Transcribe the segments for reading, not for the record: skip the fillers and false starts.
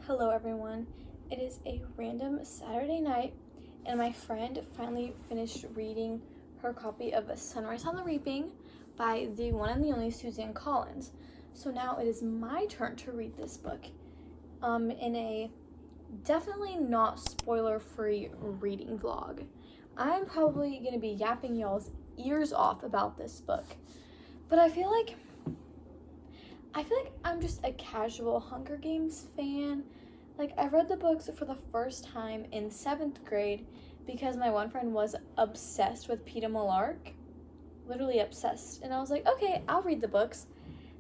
Hello everyone. It is a random Saturday night and my friend finally finished reading her copy of Sunrise on the Reaping by the one and the only Suzanne Collins. So now it is my turn to read this book in a definitely not spoiler-free reading vlog. I'm probably going to be yapping y'all's ears off about this book, but I feel like I'm just a casual Hunger Games fan. Like, I read the books for the first time in 7th grade because my one friend was obsessed with Peeta Mellark. Literally obsessed. And I was like, okay, I'll read the books.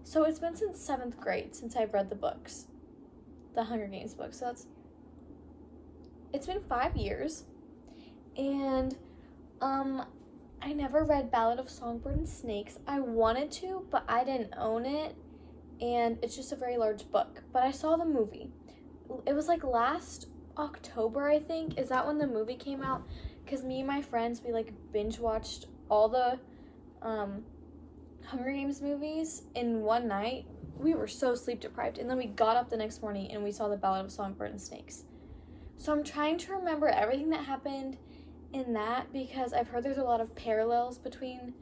So it's been since 7th grade since I've read the books. The Hunger Games books. So it's been 5 years. And I never read Ballad of Songbird and Snakes. I wanted to, but I didn't own it. And it's just a very large book. But I saw the movie. It was like last October, I think. Is that when the movie came out? Because me and my friends, we like binge watched all the Hunger Games movies in one night. We were so sleep deprived. And then we got up the next morning and we saw the Ballad of Songbird and Snakes. So I'm trying to remember everything that happened in that because I've heard there's a lot of parallels between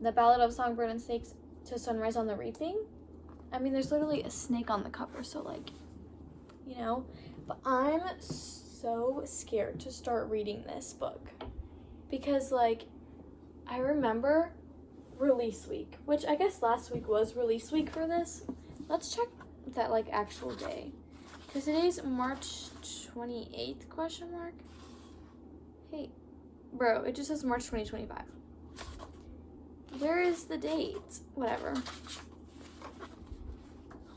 the Ballad of Songbird and Snakes to Sunrise on the Reaping. I mean, there's literally a snake on the cover, so like, you know, but I'm so scared to start reading this book because like I remember release week, which I guess last week was release week for this. Let's check that like actual day because today's March 28th question mark. Hey bro, it just says March 2025. Where is the date? Whatever.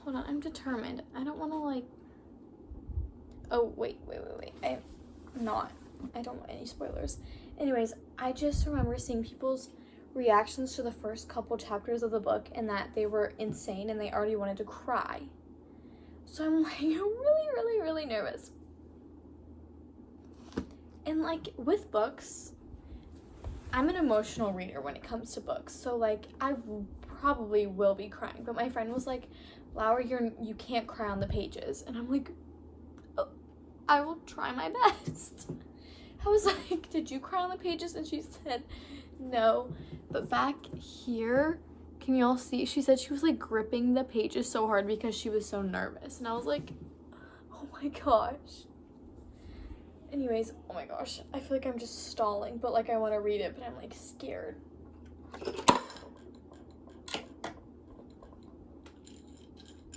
Hold on, I'm determined. I don't want to like. Oh, wait. I don't want any spoilers. Anyways, I just remember seeing people's reactions to the first couple chapters of the book and that they were insane and they already wanted to cry. So I'm like really nervous. And like with books, I'm an emotional reader when it comes to books. So like I probably will be crying. But my friend was like, Laura, you can't cry on the pages. And I'm like, I will try my best. I was like, did you cry on the pages? And she said, no. But back here, can y'all see? She said she was like gripping the pages so hard because she was so nervous. And I was like, oh my gosh. Anyways, oh my gosh. I feel like I'm just stalling, but like I want to read it, but I'm like scared.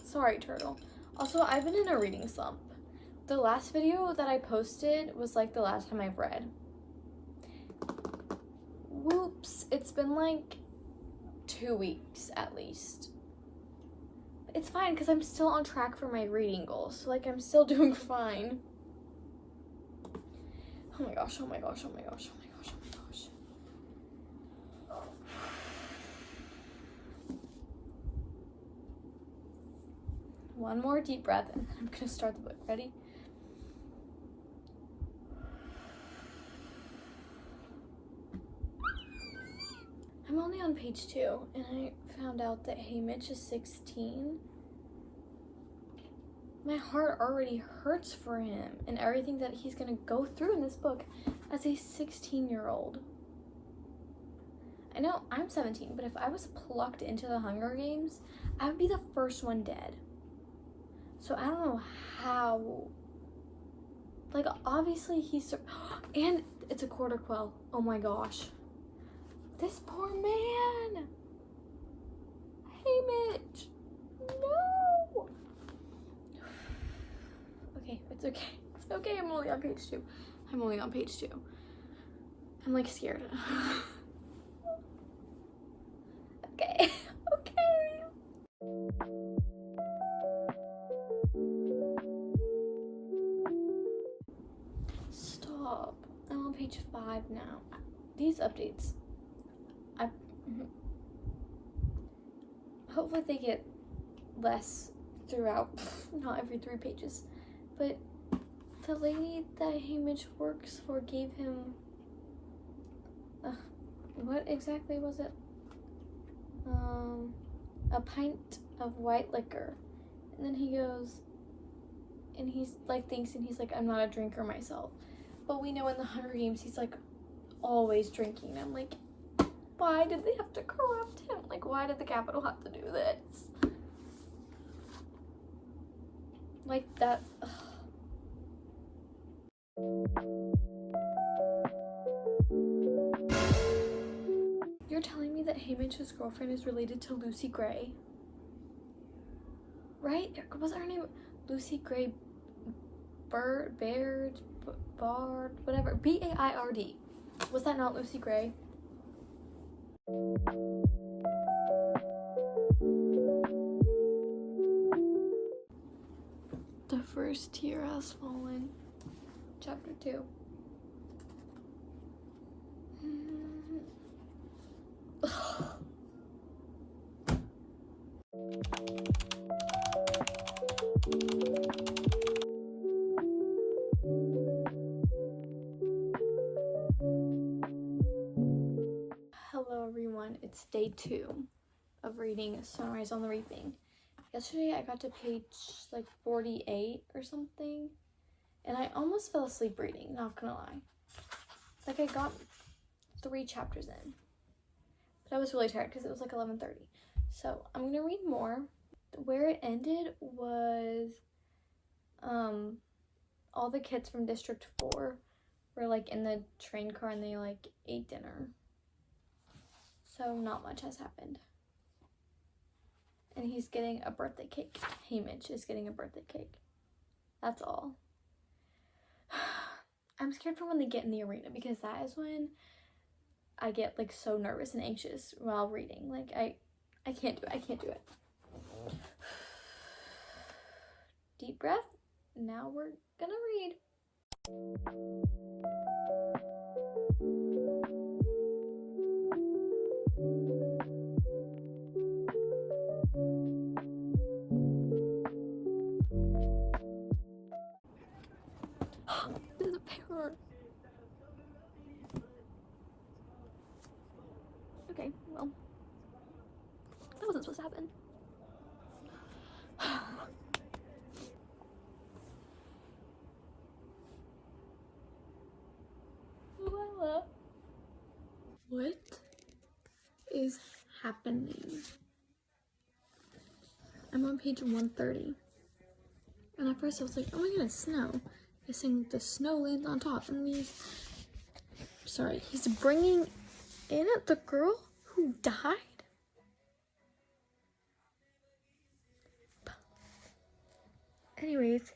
Sorry, turtle. Also, I've been in a reading slump. The last video that I posted was like the last time I've read. Whoops, it's been like 2 weeks at least. It's fine because I'm still on track for my reading goals. So like I'm still doing fine. Oh my gosh. One more deep breath and then I'm gonna start the book. Ready? I'm only on page 2 and I found out that Haymitch is 16. My heart already hurts for him and everything that he's gonna go through in this book as a 16-year-old. I know I'm 17, but if I was plucked into the Hunger Games, I would be the first one dead. So I don't know how. Like, obviously he's... And it's a quarter quell. Oh my gosh. This poor man. Haymitch. No. Okay, it's okay. It's okay. I'm only on page 2. I'm like scared. Okay. Stop. I'm on page 5 now. These updates, hopefully they get less throughout, not every 3 pages. But the lady that Haymitch works for gave him, what exactly was it? A pint of white liquor. And then he goes, and he's like thinks, and he's like, I'm not a drinker myself, but we know in the Hunger Games he's like always drinking. I'm like, why did they have to corrupt him? Like, why did the Capitol have to do this? Like that. Ugh. You're telling me that Haymitch's girlfriend is related to Lucy Gray? Right? Was her name Lucy Gray Bard, whatever. Baird. Was that not Lucy Gray? The first tear has fallen. Chapter 2. Hello everyone, it's day 2 of reading Sunrise on the Reaping. Yesterday I got to page like 48 or something, and I almost fell asleep reading, not gonna lie. Like I got 3 chapters in, but I was really tired because it was like 11:30. So I'm gonna read more. Where it ended was all the kids from District 4 were like in the train car and they like ate dinner. So not much has happened. And he's getting a birthday cake. Haymitch is getting a birthday cake. That's all. I'm scared for when they get in the arena, because that is when I get like so nervous and anxious while reading. Like I can't do it. I can't do it. Deep breath. Now we're gonna read. There's a paper. Okay, well, that wasn't supposed to happen. Luella. What is happening? I'm on page 130. And at first I was like, oh my goodness, snow. He's saying the snow lands on top. And he's bringing in the girl who died? Anyways,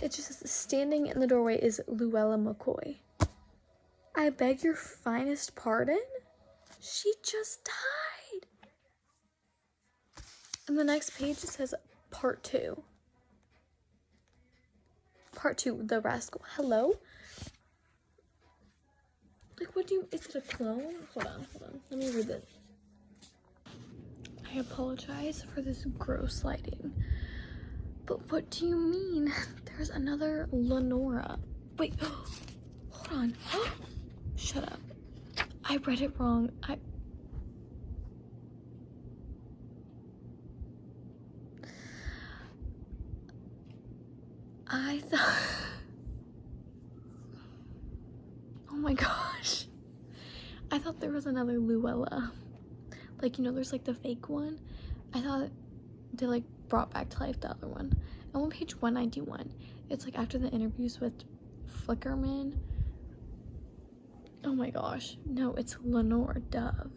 it just says, standing in the doorway is Luella McCoy. I beg your finest pardon? She just died. And the next page it says part 2. Part 2, the rascal. Hello? Like, what do you, is it a clone? Hold on. Let me read this. I apologize for this gross lighting. But what do you mean? There's another Lenora. Wait, hold on. Shut up. I read it wrong. I thought... Oh my gosh. I thought there was another Luella. Like, you know, there's like the fake one. I thought they like brought back to life the other one. And on page 191, it's like after the interviews with Flickerman. Oh my gosh. No, it's Lenore Dove,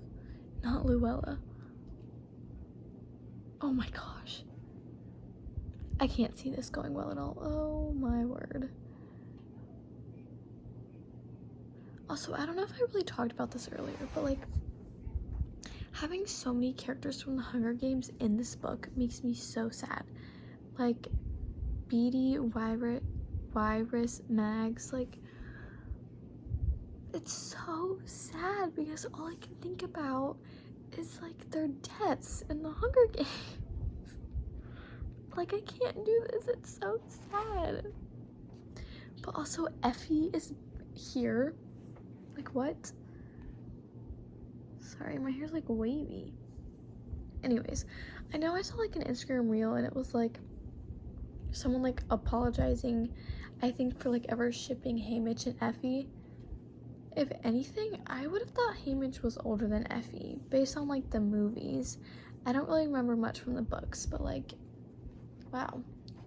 not Luella. Oh my gosh. I can't see this going well at all. Oh my word. Also, I don't know if I really talked about this earlier, but like having so many characters from the Hunger Games in this book makes me so sad. Like Beetee, Wiress, Mags, like it's so sad because all I can think about is like their deaths in the Hunger Games. Like, I can't do this, it's so sad. But also Effie is here. Like, what? Sorry, my hair's like wavy. Anyways, I know I saw like an Instagram reel and it was like someone like apologizing, I think, for like ever shipping Haymitch and Effie. If anything, I would have thought Haymitch was older than Effie based on like the movies. I don't really remember much from the books, but like, wow,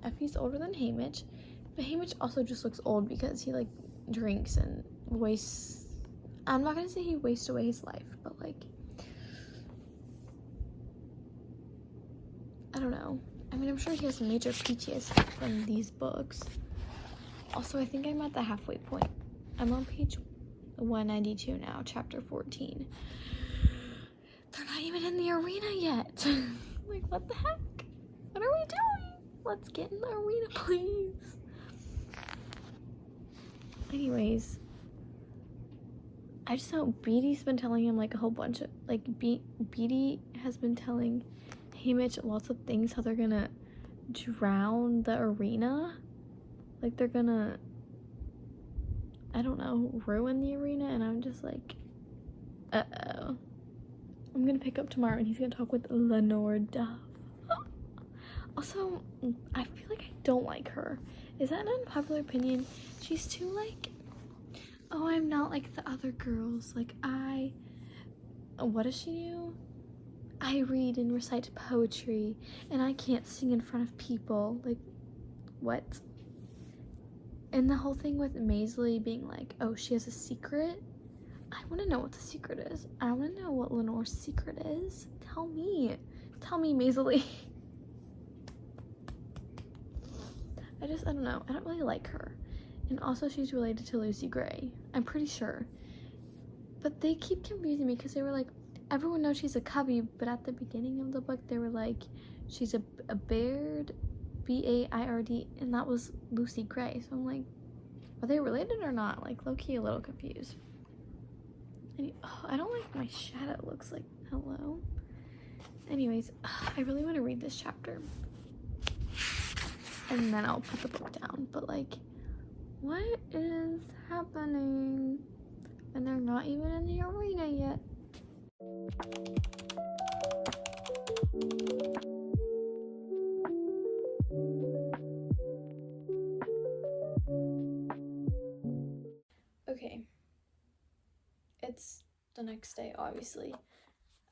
Effie's older than Haymitch. But Haymitch also just looks old because he like drinks and wastes. I'm not gonna say he wastes away his life, but like, I don't know. I mean, I'm sure he has major PTSD from these books. Also, I think I'm at the halfway point. I'm on page 192 now, chapter 14. They're not even in the arena yet. Like, what the heck? What are we doing? Let's get in the arena, please. Anyways, I just know Beatty's been telling him like a whole bunch of, like, Beatty has been telling Haymitch lots of things, how they're gonna drown the arena. Like, they're gonna, I don't know, ruin the arena, and I'm just like, uh-oh. I'm gonna pick up tomorrow, and he's gonna talk with Lenore Duff. Also, I feel like I don't like her. Is that an unpopular opinion? She's too like, oh, I'm not like the other girls. Like, what does she do? I read and recite poetry, and I can't sing in front of people. Like, what? And the whole thing with Maisley being like, oh, she has a secret. I want to know what the secret is. I want to know what Lenore's secret is. Tell me, Maisley. I don't know. I don't really like her. And also, she's related to Lucy Gray. I'm pretty sure. But they keep confusing me because they were like, everyone knows she's a cubby, but at the beginning of the book, they were like, she's a Baird, B-A-I-R-D, and that was Lucy Gray. So I'm like, are they related or not? Like, low-key a little confused. And, I don't like my shadow looks like. Hello? Anyways, I really want to read this chapter. And then I'll put the book down. But, like, what is happening? And they're not even in the arena yet. Okay. It's the next day, obviously.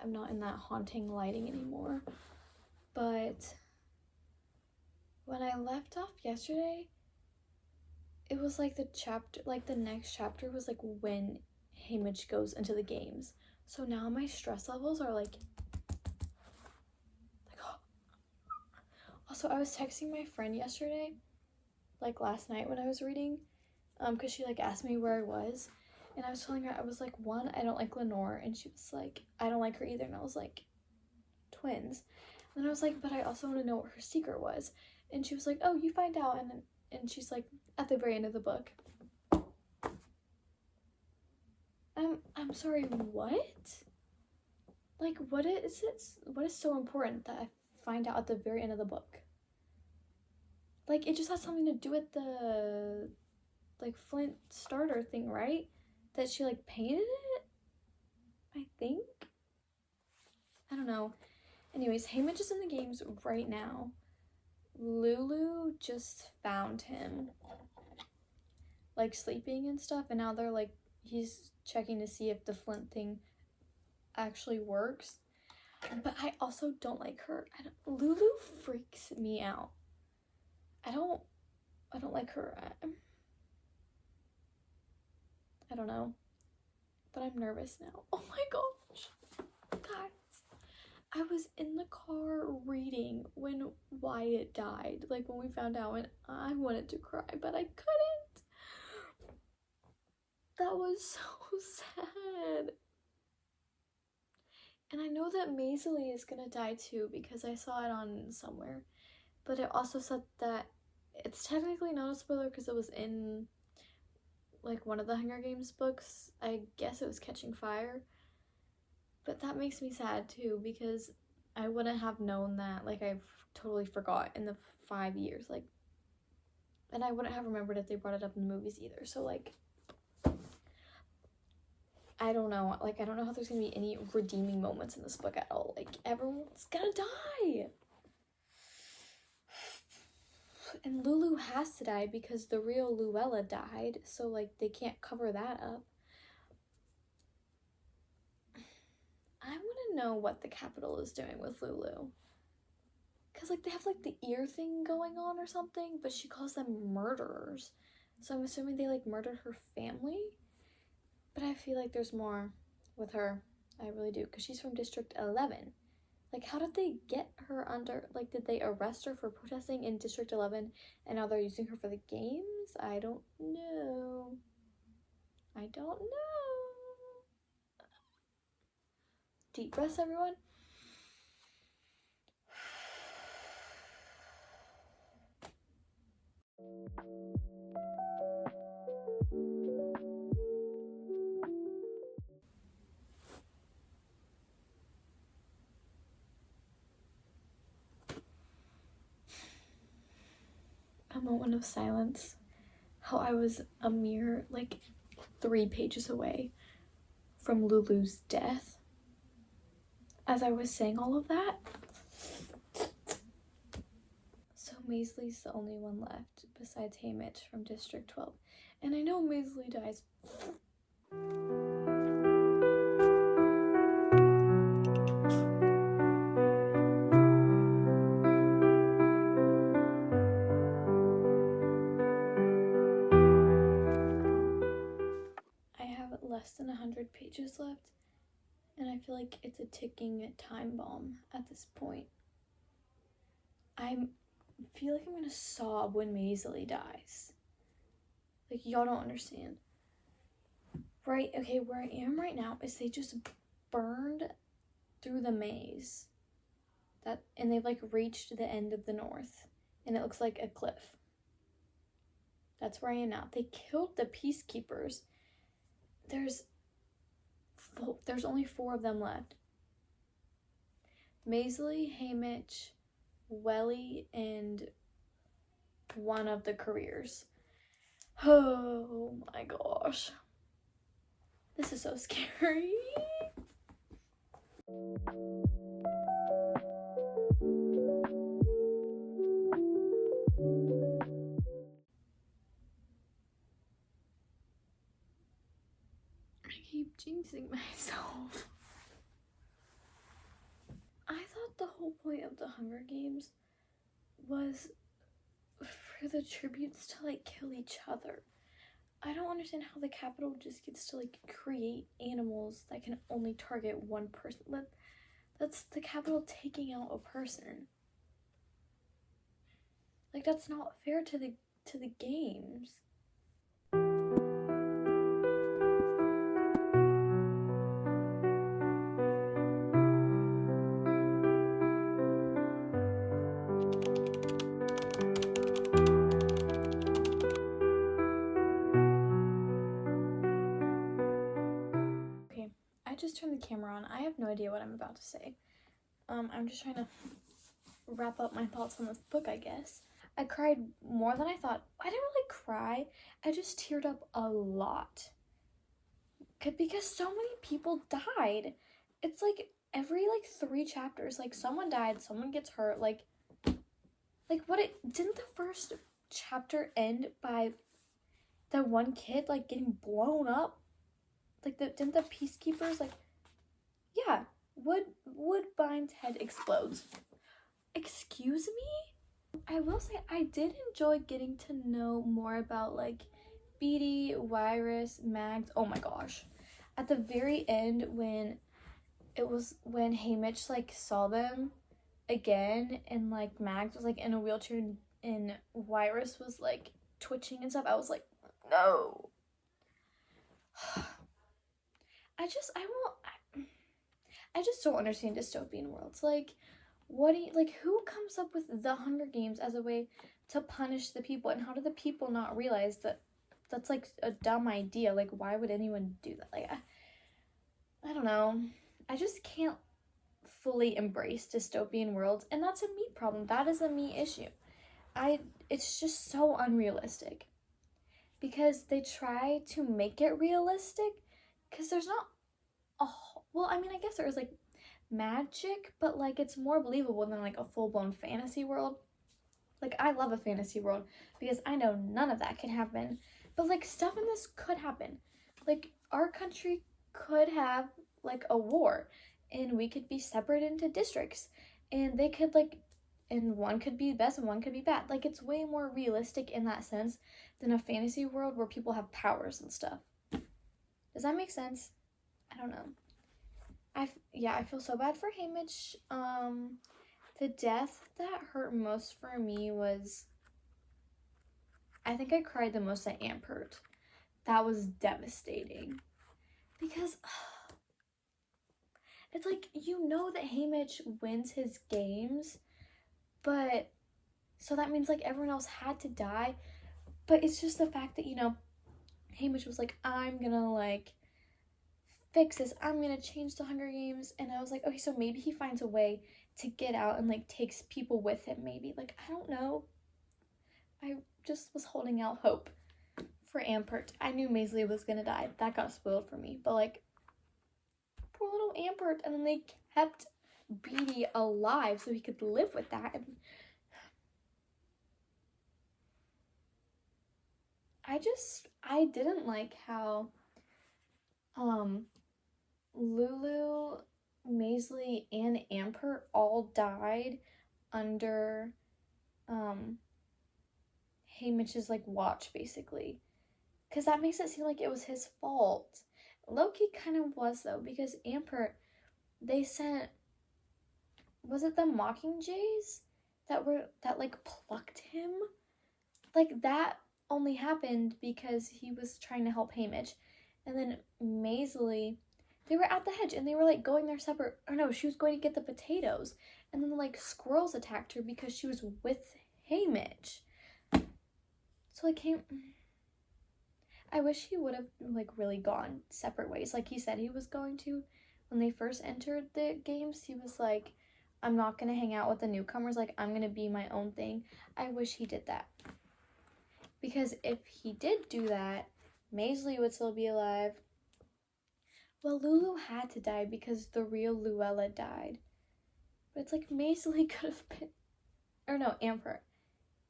I'm not in that haunting lighting anymore. But when I left off yesterday, it was like the next chapter was like when Haymitch goes into the games. So now my stress levels are like Also, I was texting my friend yesterday, like last night when I was reading, because she like asked me where I was, and I was telling her, I was like, one, I don't like Lenore, and she was like, I don't like her either, and I was like, twins. And then I was like, but I also want to know what her secret was, and she was like, oh, you find out, and she's like, at the very end of the book. I'm sorry, what? Like, what is so important that I find out at the very end of the book? Like, it just has something to do with the, like, Flint starter thing, right? That she, like, painted it? I think? I don't know. Anyways, Haymitch is in the games right now. Lulu just found him, like, sleeping and stuff, and now they're, like, he's checking to see if the Flint thing actually works. But I also don't like her. Lulu freaks me out. I don't like her. I don't know. But I'm nervous now. Oh my gosh. Guys, I was in the car reading when Wyatt died. Like, when we found out, and I wanted to cry, but I couldn't. That was so sad. And I know that Maisley is gonna die too, because I saw it on somewhere. But it also said that it's technically not a spoiler because it was in, like, one of the Hunger Games books. I guess it was Catching Fire. But that makes me sad too, because I wouldn't have known that. Like, I've totally forgot in the 5 years. Like, and I wouldn't have remembered if they brought it up in the movies either. So, like, I don't know. Like, I don't know how there's gonna be any redeeming moments in this book at all. Like, everyone's gonna die. And Lulu has to die because the real Luella died, so like they can't cover that up. I want to know what the Capitol is doing with Lulu. Because, like, they have, like, the ear thing going on or something, but she calls them murderers. So I'm assuming they, like, murdered her family? But I feel like there's more with her. I really do. Because she's from District 11. Like, how did they get her under... Like, did they arrest her for protesting in District 11, and now they're using her for the games? I don't know. I don't know. Deep breaths, everyone. A moment of silence. How I was a mere, like, 3 pages away from Lulu's death. As I was saying all of that. So Maisley's the only one left besides Haymitch from District 12. And I know Maisley dies. I have less than 100 pages left, and I feel like it's a ticking time bomb at this point. I feel like I'm gonna sob when Maisley dies. Like, y'all don't understand. Right, okay, where I am right now is they just burned through the maze. And they've, like, reached the end of the north. And it looks like a cliff. That's where I am now. They killed the peacekeepers. There's only 4 of them left. Maisley, Haymitch, Welly, and one of the careers. Oh my gosh. This is so scary. I keep jinxing myself. I thought the whole point of the Hunger Games was for the tributes to, like, kill each other. I don't understand how the Capitol just gets to, like, create animals that can only target one person. That's the Capitol taking out a person. Like, that's not fair to the games. Okay, I just turned the camera on. I have no idea what I'm about to say. I'm just trying to wrap up my thoughts on this book, I guess. I cried more than I thought. I didn't really cry. I just teared up a lot. Because so many people died. It's like every, like, 3 chapters, like, someone died, someone gets hurt. Like didn't the first chapter end by the one kid, like, getting blown up? Like, didn't the peacekeepers, like, yeah, Woodbine's head explodes. Excuse me? I will say I did enjoy getting to know more about, like, Beetee, Wyrus, Mags. Oh my gosh. At the very end, when Haymitch, like, saw them again, and, like, Mags was, like, in a wheelchair and Wyrus was, like, twitching and stuff, I was like, no. I just don't understand dystopian worlds. Like, who comes up with the Hunger Games as a way to punish the people? And how do the people not realize that that's, like, a dumb idea? Like, why would anyone do that? Like, I don't know. I just can't fully embrace dystopian worlds, and that's a me problem. That is a me issue. It's just so unrealistic. Because they try to make it realistic, because there's not well, I mean, I guess there is, like, magic, but, like, it's more believable than, like, a full-blown fantasy world. Like, I love a fantasy world because I know none of that can happen. But, like, stuff in this could happen. Like, our country could have, like, a war. And we could be separated into districts. And they could, like, and one could be best and one could be bad. Like, it's way more realistic in that sense than a fantasy world where people have powers and stuff. Does that make sense? I don't know. I feel so bad for Haymitch. The death that hurt most for me was, I think I cried the most at Ampert. That was devastating. Because it's like, you know that Haymitch wins his games, but so that means like everyone else had to die. But it's just the fact that, you know, Haymitch was like, I'm gonna like fix this. I'm gonna change the Hunger Games. And I was like, okay, so maybe he finds a way to get out and like takes people with him, maybe. Like, I don't know. I just was holding out hope for Ampert. I knew Maisley was gonna die. That got spoiled for me. But like, poor little Ampert. And then they kept Beetee alive so he could live with that. And I didn't like how Lulu, Maisley, and Ampert all died under Haymitch's like watch, basically, because that makes it seem like it was his fault. Loki kind of was though, because Ampert, they sent, was it the Mockingjays that like plucked him? Like, that only happened because he was trying to help Haymitch. And then Maisley, they were at the hedge and they were like going their separate, or no, she was going to get the potatoes. And then like squirrels attacked her because she was with Haymitch. So like, I wish he would have like really gone separate ways. Like he said he was going to. When they first entered the games, he was like, I'm not going to hang out with the newcomers. Like, I'm going to be my own thing. I wish he did that. Because if he did do that, Maisley would still be alive. Well, Lulu had to die because the real Luella died. But it's like Maisley could have been... Or no, Ampert.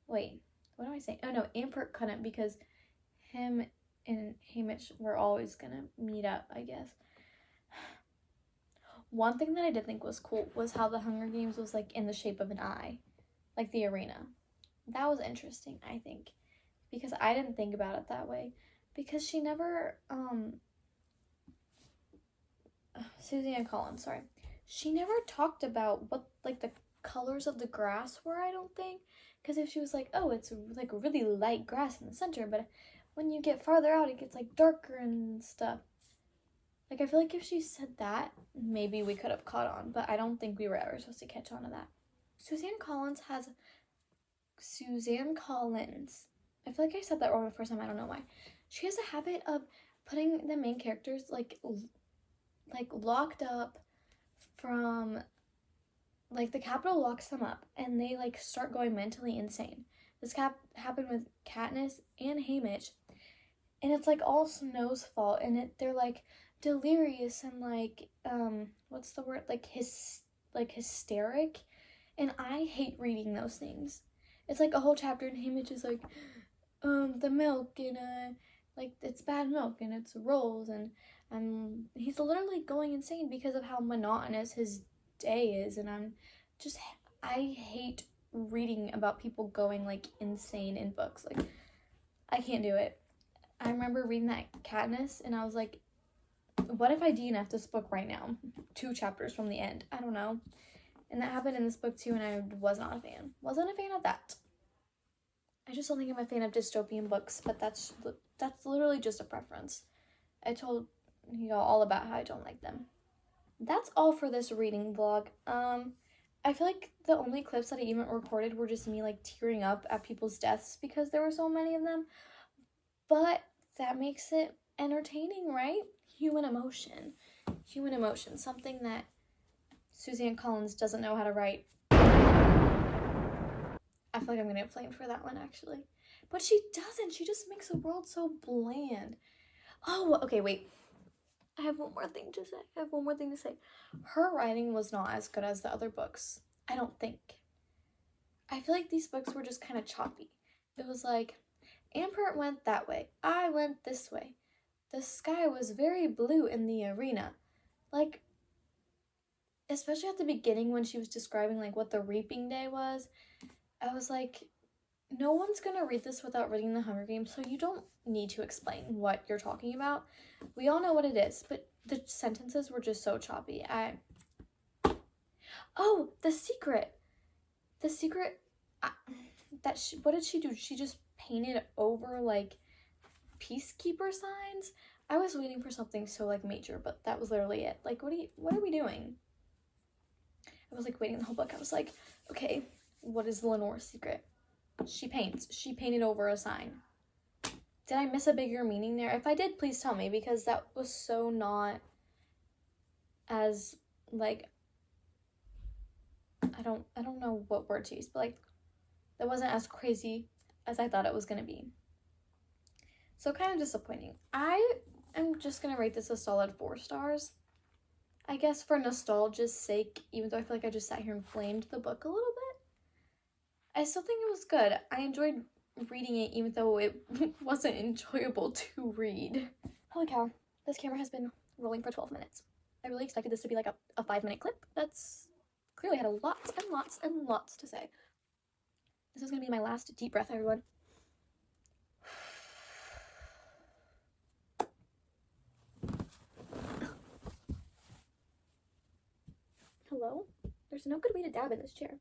Wait, what am I saying? Oh no, Ampert couldn't because him and Haymitch were always gonna meet up, I guess. One thing that I did think was cool was how the Hunger Games was like in the shape of an eye. Like the arena. That was interesting, I think. Because I didn't think about it that way. Because she never, Suzanne Collins, sorry. She never talked about what, like, the colors of the grass were, I don't think. Because if she was like, oh, it's, like, really light grass in the center, but when you get farther out, it gets, like, darker and stuff. Like, I feel like if she said that, maybe we could have caught on, but I don't think we were ever supposed to catch on to that. Suzanne Collins, I feel like I said that wrong the first time, I don't know why. She has a habit of putting the main characters, like locked up from, like, the Capitol locks them up, and they, like, start going mentally insane. This happened with Katniss and Haymitch, and it's, like, all Snow's fault, and they're, like, delirious and, like, what's the word, like, hysteric, and I hate reading those things. It's, like, a whole chapter, and Haymitch is, like, the milk, and, like, it's bad milk, and it's rolls, and he's literally going insane because of how monotonous his day is, and I hate reading about people going, like, insane in books. Like, I can't do it. I remember reading that Katniss, and I was like, what if I DNF this book right now? 2 chapters from the end. I don't know. And that happened in this book too, and I was not a fan. Wasn't a fan of that. I just don't think I'm a fan of dystopian books, but that's literally just a preference. I told you all about how I don't like them. That's all for this reading vlog. I feel like the only clips that I even recorded were just me, like, tearing up at people's deaths because there were so many of them. But that makes it entertaining, right? Human emotion. Something that Suzanne Collins doesn't know how to write. I feel like I'm gonna get flamed for that one, actually. But she doesn't. She just makes the world so bland. Oh, okay, wait. I have one more thing to say. Her writing was not as good as the other books. I don't think. I feel like these books were just kind of choppy. It was like, Ampert went that way, I went this way. The sky was very blue in the arena. Like, especially at the beginning when she was describing like what the reaping day was, I was like, no one's gonna read this without reading the Hunger Games, so you don't need to explain what you're talking about. We all know what it is, but the sentences were just so choppy. Oh, the secret. The secret. What did she do? She just painted over like peacekeeper signs. I was waiting for something so like major, but that was literally it. Like, what are we doing? I was like waiting the whole book. I was like, okay, what is Lenore's secret? She paints. She painted over a sign. Did I miss a bigger meaning there? If I did, please tell me, because that was so not as like, I don't know what word to use, but like that wasn't as crazy as I thought it was gonna be. So kind of disappointing. I am just gonna rate this a solid 4 stars. I guess for nostalgia's sake, even though I feel like I just sat here and flamed the book a little bit, I still think it was good. I enjoyed reading it even though it wasn't enjoyable to read. Holy cow, this camera has been rolling for 12 minutes. I really expected this to be like a 5-minute clip. That's clearly had lots and lots and lots to say. This is gonna be my last deep breath, everyone. Hello? There's no good way to dab in this chair.